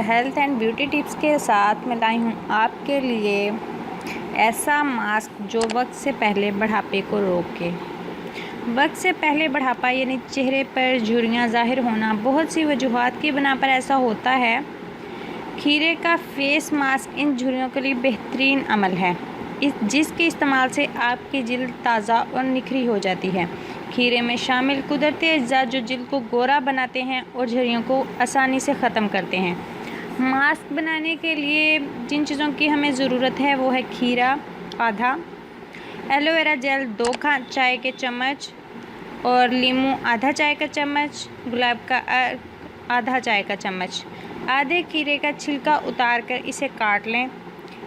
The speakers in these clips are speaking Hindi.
हेल्थ एंड ब्यूटी टिप्स के साथ मैं लाई हूँ आपके लिए ऐसा मास्क जो वक्त से पहले बुढ़ापे को रोके। वक्त से पहले बुढ़ापा यानी चेहरे पर झुर्रियाँ ज़ाहिर होना बहुत सी वजूहात की बिना पर ऐसा होता है। खीरे का फेस मास्क इन झुर्रियों के लिए बेहतरीन अमल है, जिसके इस्तेमाल से आपकी जिल्द ताज़ा और निखरी हो जाती है। खीरे में शामिल कुदरती अज्जा जो जिल्द को गोरा बनाते हैं और झुर्रियों को आसानी से ख़त्म करते हैं। मास्क बनाने के लिए जिन चीज़ों की हमें ज़रूरत है वो है खीरा आधा, एलोवेरा जेल 2 चाय के चम्मच और नींबू आधा चाय का चम्मच, गुलाब का आधा चाय का चम्मच। आधे खीरे का छिलका उतार कर इसे काट लें।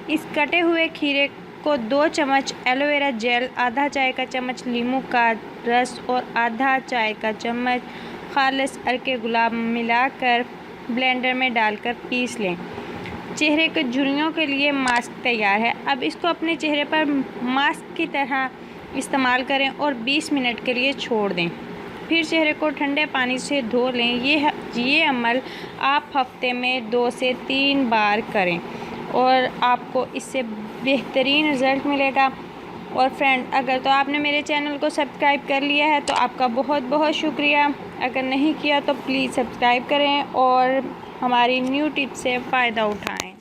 इस कटे हुए खीरे को 2 चम्मच एलोवेरा जेल, आधा चाय का चम्मच नींबू का रस और आधा चाय का चम्मच खालिस अर्के गुलाब मिलाकर ब्लेंडर में डालकर पीस लें। चेहरे के झुर्रियों के लिए मास्क तैयार है। अब इसको अपने चेहरे पर मास्क की तरह इस्तेमाल करें और 20 मिनट के लिए छोड़ दें। फिर चेहरे को ठंडे पानी से धो लें। ये अमल आप हफ्ते में 2 से 3 बार करें और आपको इससे बेहतरीन रिज़ल्ट मिलेगा। और फ्रेंड, अगर तो आपने मेरे चैनल को सब्सक्राइब कर लिया है तो आपका बहुत बहुत शुक्रिया। अगर नहीं किया तो प्लीज़ सब्सक्राइब करें और हमारी न्यू टिप्स से फ़ायदा उठाएं।